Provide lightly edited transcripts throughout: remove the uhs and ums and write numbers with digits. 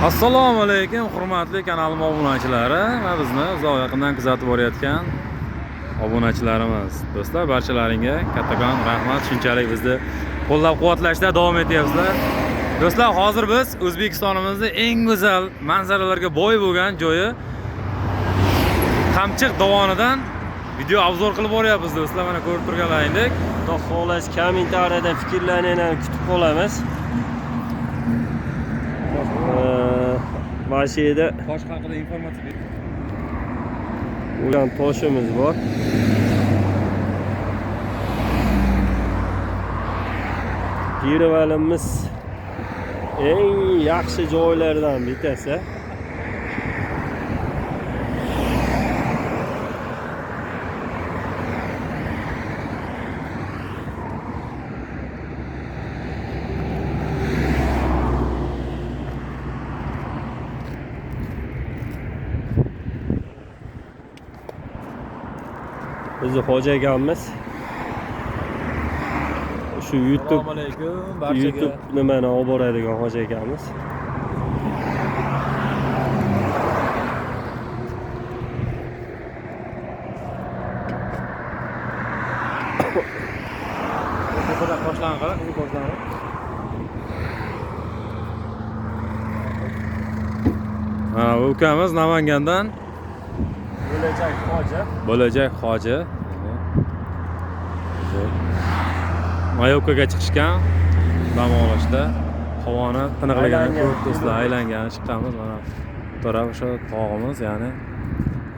Assalomu alaykum hurmatli kanalim obunachilari va bizni uzoq yaqindan kuzatib borayotgan obunachilarimiz. Do'stlar, barchalaringizga kattakon rahmat. Shunchalik bizni qo'llab-quvvatlashda davom etyapsizlar. Do'stlar, hozir biz O'zbekistonimizning eng go'zal manzaralarga boy bo'lgan joyi Qamchiq dovonidan video obzor qilib boryapmiz do'stlar. Mana ko'rib turganlaringdek. Xudo xohlasa kommentariyada fikrlaringizni kutib qolamiz. Mana shu yerda Tosh haqida informatsiya bering. o'gan toshimiz bor. Yerevanimiz eng yaxshi joylardan bittasi. Bizi hoji akamiz shu YouTube nimani olib boradigan hoji akamiz. Burada toshlarni qarang, toshlarni. Ha, bu ukamiz Namangandan bo'lajak hoji. Mayovkaga chiqishgan, dam olishda havoni tiniqligini ko'rib do'stlar, aylangan chiqqanmiz. Mana bu taraf o'sha tog'imiz, ya'ni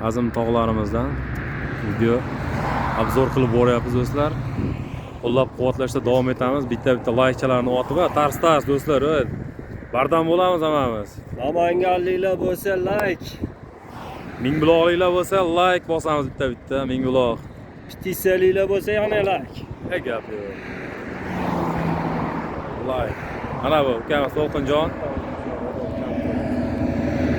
azim tog'larimizdan video obzor qilib boryapmiz do'stlar. Qo'llab-quvvatlashda davom etamiz. Bitta laykalarni otib, tars do'stlar, bardam bo'lamiz hammamiz. Namanganliklar bo'lsa layk, Mingbuloqliklar bo'lsa layk bosamiz bitta, Mingbuloq. Pitisaliklar bo'lsa yana layk. Gap yo'q. Layk. Mana bu ukamiz To'lqinjon.